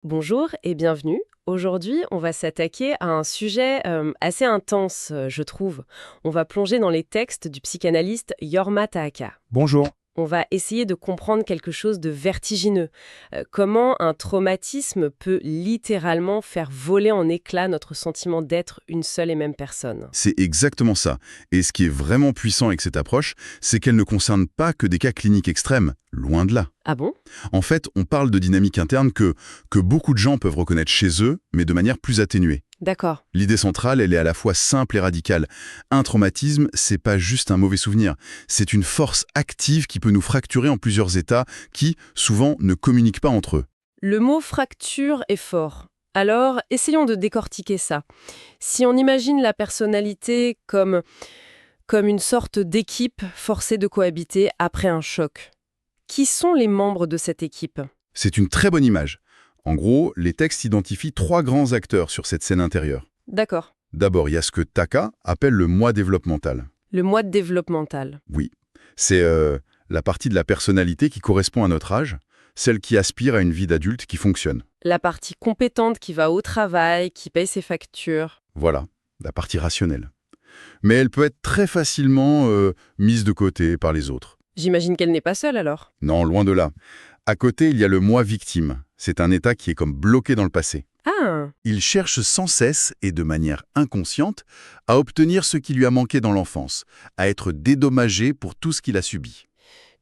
Bonjour et bienvenue. Aujourd'hui, on va s'attaquer à un sujet assez intense, je trouve. On va plonger dans les textes du psychanalyste Jorma Tahaka. Bonjour. On va essayer de comprendre quelque chose de vertigineux. Comment un traumatisme peut littéralement faire voler en éclats notre sentiment d'être une seule et même personne. C'est exactement ça. Et ce qui est vraiment puissant avec cette approche, c'est qu'elle ne concerne pas que des cas cliniques extrêmes, loin de là. Ah bon? En fait, on parle de dynamique interne que beaucoup de gens peuvent reconnaître chez eux, mais de manière plus atténuée. D'accord. L'idée centrale, elle est à la fois simple et radicale. Un traumatisme, c'est pas juste un mauvais souvenir, c'est une force active qui peut nous fracturer en plusieurs états qui, souvent, ne communiquent pas entre eux. Le mot fracture est fort. Alors, essayons de décortiquer ça. Si on imagine la personnalité comme une sorte d'équipe forcée de cohabiter après un choc. Qui sont les membres de cette équipe? C'est une très bonne image. En gros, les textes identifient trois grands acteurs sur cette scène intérieure. D'accord. D'abord, il y a ce que Taka appelle le moi développemental. Le moi développemental. Oui, c'est la partie de la personnalité qui correspond à notre âge, celle qui aspire à une vie d'adulte qui fonctionne. La partie compétente qui va au travail, qui paye ses factures. Voilà, la partie rationnelle. Mais elle peut être très facilement mise de côté par les autres. J'imagine qu'elle n'est pas seule alors. Non, loin de là. À côté, il y a le moi victime. C'est un état qui est comme bloqué dans le passé. Ah, Il cherche sans cesse et de manière inconsciente à obtenir ce qui lui a manqué dans l'enfance, à être dédommagé pour tout ce qu'il a subi.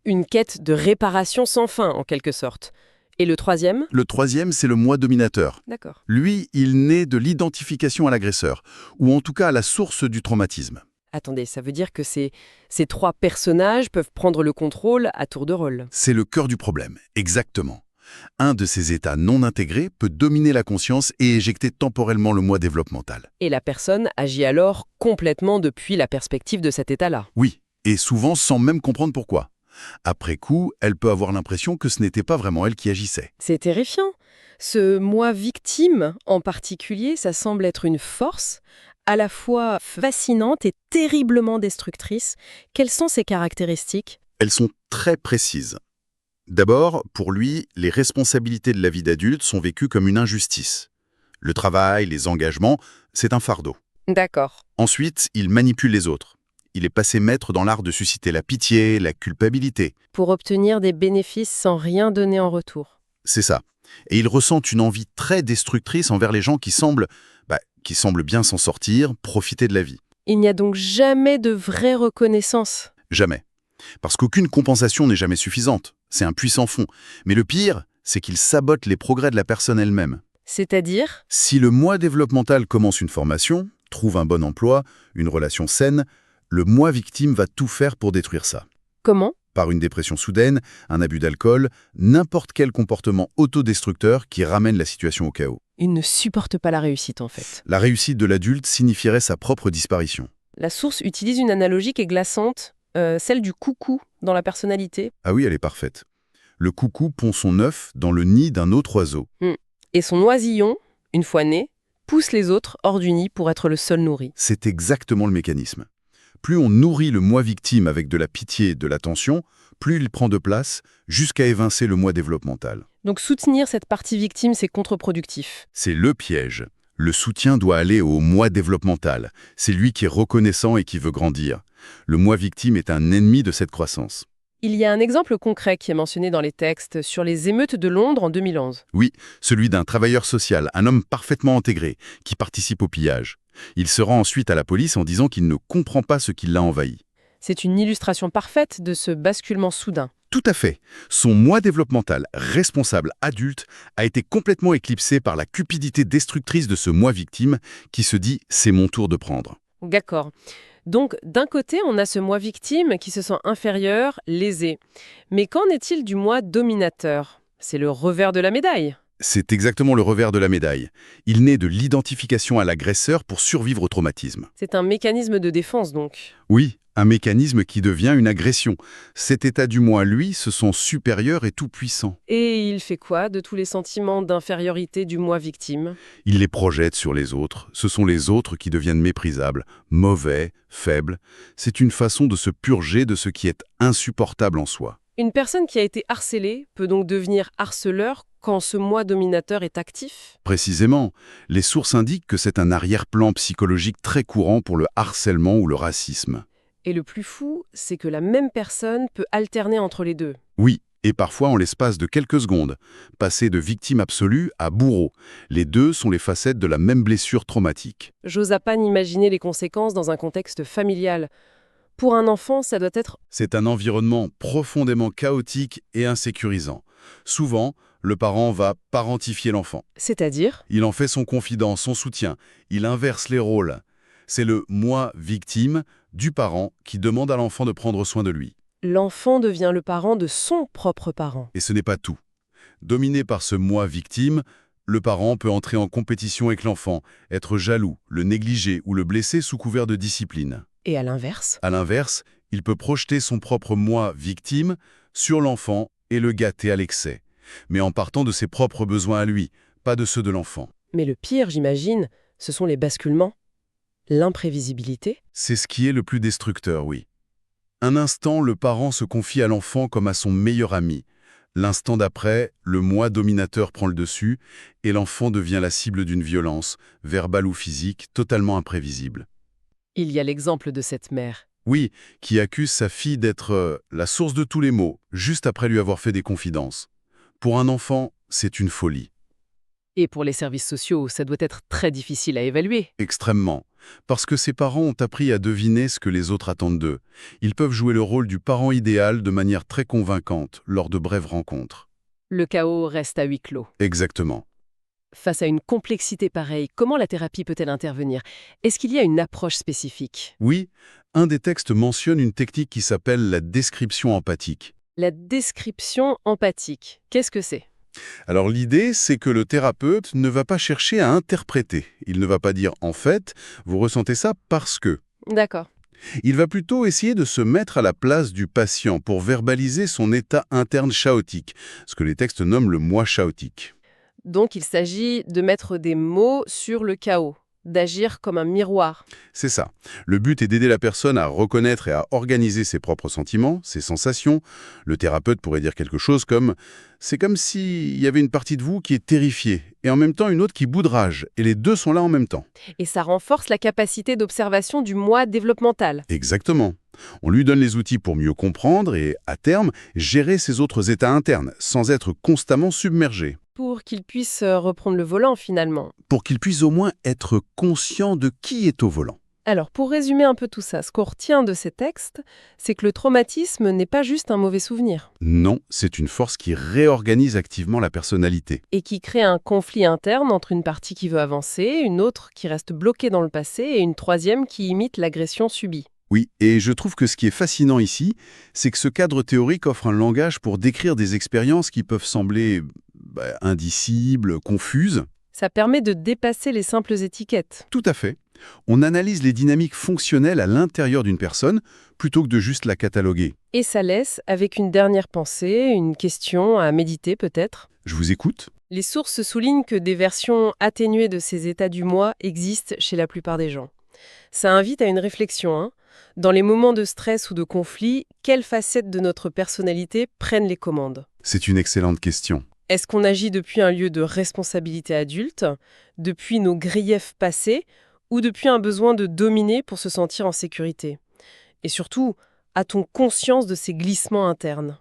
une quête de réparation sans fin en quelque sorte. Et le troisième? Le troisième, c'est le moi dominateur. D'accord. Lui, il naît de l'identification à l'agresseur, ou en tout cas à la source du traumatisme. Attendez, ça veut dire que ces trois personnages peuvent prendre le contrôle à tour de rôle. C'est le cœur du problème, exactement. Un de ces états non intégrés peut dominer la conscience et éjecter temporellement le moi développemental. Et la personne agit alors complètement depuis la perspective de cet état-là. Oui, et souvent sans même comprendre pourquoi. Après coup, elle peut avoir l'impression que ce n'était pas vraiment elle qui agissait. C'est terrifiant. Ce moi victime, en particulier, ça semble être une force à la fois fascinante et terriblement destructrice. Quelles sont ses caractéristiques? Elles sont très précises. D'abord, pour lui, les responsabilités de la vie d'adulte sont vécues comme une injustice. Le travail, les engagements, c'est un fardeau. D'accord. Ensuite, il manipule les autres. Il est passé maître dans l'art de susciter la pitié, la culpabilité. Pour obtenir des bénéfices sans rien donner en retour. C'est ça. Et il ressent une envie très destructrice envers les gens qui semblent bien s'en sortir, profiter de la vie. Il n'y a donc jamais de vraie reconnaissance. Jamais. Parce qu'aucune compensation n'est jamais suffisante. C'est un puits sans fond. Mais le pire, c'est qu'il sabote les progrès de la personne elle-même. C'est-à-dire? Si le moi développemental commence une formation, trouve un bon emploi, une relation saine, le moi victime va tout faire pour détruire ça. Comment? Par une dépression soudaine, un abus d'alcool, n'importe quel comportement autodestructeur qui ramène la situation au chaos. Il ne supporte pas la réussite en fait. La réussite de l'adulte signifierait sa propre disparition. La source utilise une analogie qui est glaçante, celle du coucou dans la personnalité. Ah oui, elle est parfaite. Le coucou pond son œuf dans le nid d'un autre oiseau. Et son oisillon, une fois né, pousse les autres hors du nid pour être le seul nourri. C'est exactement le mécanisme. Plus on nourrit le moi victime avec de la pitié et de l'attention, plus il prend de place jusqu'à évincer le moi développemental. Donc soutenir cette partie victime, c'est contre-productif. C'est le piège. Le soutien doit aller au moi développemental. C'est lui qui est reconnaissant et qui veut grandir. Le moi victime est un ennemi de cette croissance. Il y a un exemple concret qui est mentionné dans les textes sur les émeutes de Londres en 2011. Oui, celui d'un travailleur social, un homme parfaitement intégré, qui participe au pillage. Il se rend ensuite à la police en disant qu'il ne comprend pas ce qui l'a envahi. C'est une illustration parfaite de ce basculement soudain. Tout à fait. Son moi développemental, responsable adulte, a été complètement éclipsé par la cupidité destructrice de ce moi victime qui se dit « c'est mon tour de prendre ». D'accord. Donc, d'un côté, on a ce moi victime qui se sent inférieur, lésé. Mais qu'en est-il du moi dominateur? C'est le revers de la médaille. C'est exactement le revers de la médaille. Il naît de l'identification à l'agresseur pour survivre au traumatisme. C'est un mécanisme de défense, donc. Oui, un mécanisme qui devient une agression. Cet état du moi, lui, se sent supérieur et tout-puissant. Et il fait quoi de tous les sentiments d'infériorité du moi victime? Il les projette sur les autres. Ce sont les autres qui deviennent méprisables, mauvais, faibles. C'est une façon de se purger de ce qui est insupportable en soi. Une personne qui a été harcelée peut donc devenir harceleur quand ce moi dominateur est actif? Précisément, les sources indiquent que c'est un arrière-plan psychologique très courant pour le harcèlement ou le racisme. Et le plus fou, c'est que la même personne peut alterner entre les deux. Oui, et parfois en l'espace de quelques secondes, passer de victime absolue à bourreau. Les deux sont les facettes de la même blessure traumatique. J'ose à peine imaginer les conséquences dans un contexte familial. Pour un enfant, ça doit être... C'est un environnement profondément chaotique et insécurisant. Souvent, le parent va parentifier l'enfant. C'est-à-dire? Il en fait son confident, son soutien. Il inverse les rôles. C'est le moi victime du parent qui demande à l'enfant de prendre soin de lui. L'enfant devient le parent de son propre parent. Et ce n'est pas tout. Dominé par ce moi victime, le parent peut entrer en compétition avec l'enfant, être jaloux, le négliger ou le blesser sous couvert de discipline. Et à l'inverse? À l'inverse, il peut projeter son propre moi victime sur l'enfant et le gâter à l'excès, mais en partant de ses propres besoins à lui, pas de ceux de l'enfant. Mais le pire, j'imagine, ce sont les basculements. L'imprévisibilité. C'est ce qui est le plus destructeur, oui. Un instant, le parent se confie à l'enfant comme à son meilleur ami. L'instant d'après, le moi dominateur prend le dessus et l'enfant devient la cible d'une violence, verbale ou physique, totalement imprévisible. Il y a l'exemple de cette mère. Oui, qui accuse sa fille d'être la source de tous les maux, juste après lui avoir fait des confidences. Pour un enfant, c'est une folie. Et pour les services sociaux, ça doit être très difficile à évaluer. Extrêmement. Parce que ses parents ont appris à deviner ce que les autres attendent d'eux. Ils peuvent jouer le rôle du parent idéal de manière très convaincante lors de brèves rencontres. Le chaos reste à huis clos. Exactement. Face à une complexité pareille, comment la thérapie peut-elle intervenir? Est-ce qu'il y a une approche spécifique? Oui, un des textes mentionne une technique qui s'appelle la description empathique. La description empathique, qu'est-ce que c'est? Alors l'idée, c'est que le thérapeute ne va pas chercher à interpréter. Il ne va pas dire « en fait, vous ressentez ça parce que ». D'accord. Il va plutôt essayer de se mettre à la place du patient pour verbaliser son état interne chaotique, ce que les textes nomment le moi chaotique. Donc il s'agit de mettre des mots sur le chaos, d'agir comme un miroir. C'est ça. Le but est d'aider la personne à reconnaître et à organiser ses propres sentiments, ses sensations. Le thérapeute pourrait dire quelque chose comme « c'est comme s'il y avait une partie de vous qui est terrifiée et en même temps une autre qui bout de rage, et les deux sont là en même temps ». Et ça renforce la capacité d'observation du moi développemental. Exactement. On lui donne les outils pour mieux comprendre et, à terme, gérer ses autres états internes, sans être constamment submergé. Pour qu'il puisse reprendre le volant finalement. Pour qu'il puisse au moins être conscient de qui est au volant. Alors, pour résumer un peu tout ça, ce qu'on retient de ces textes, c'est que le traumatisme n'est pas juste un mauvais souvenir. Non, c'est une force qui réorganise activement la personnalité. Et qui crée un conflit interne entre une partie qui veut avancer, une autre qui reste bloquée dans le passé et une troisième qui imite l'agression subie. Oui, et je trouve que ce qui est fascinant ici, c'est que ce cadre théorique offre un langage pour décrire des expériences qui peuvent sembler indicibles, confuses. Ça permet de dépasser les simples étiquettes. Tout à fait. On analyse les dynamiques fonctionnelles à l'intérieur d'une personne plutôt que de juste la cataloguer. Et ça laisse avec une dernière pensée, une question à méditer peut-être. Je vous écoute. Les sources soulignent que des versions atténuées de ces états du moi existent chez la plupart des gens. Ça invite à une réflexion, hein. Dans les moments de stress ou de conflit, quelles facettes de notre personnalité prennent les commandes? C'est une excellente question. Est-ce qu'on agit depuis un lieu de responsabilité adulte, depuis nos griefs passés, ou depuis un besoin de dominer pour se sentir en sécurité? Et surtout, a-t-on conscience de ces glissements internes?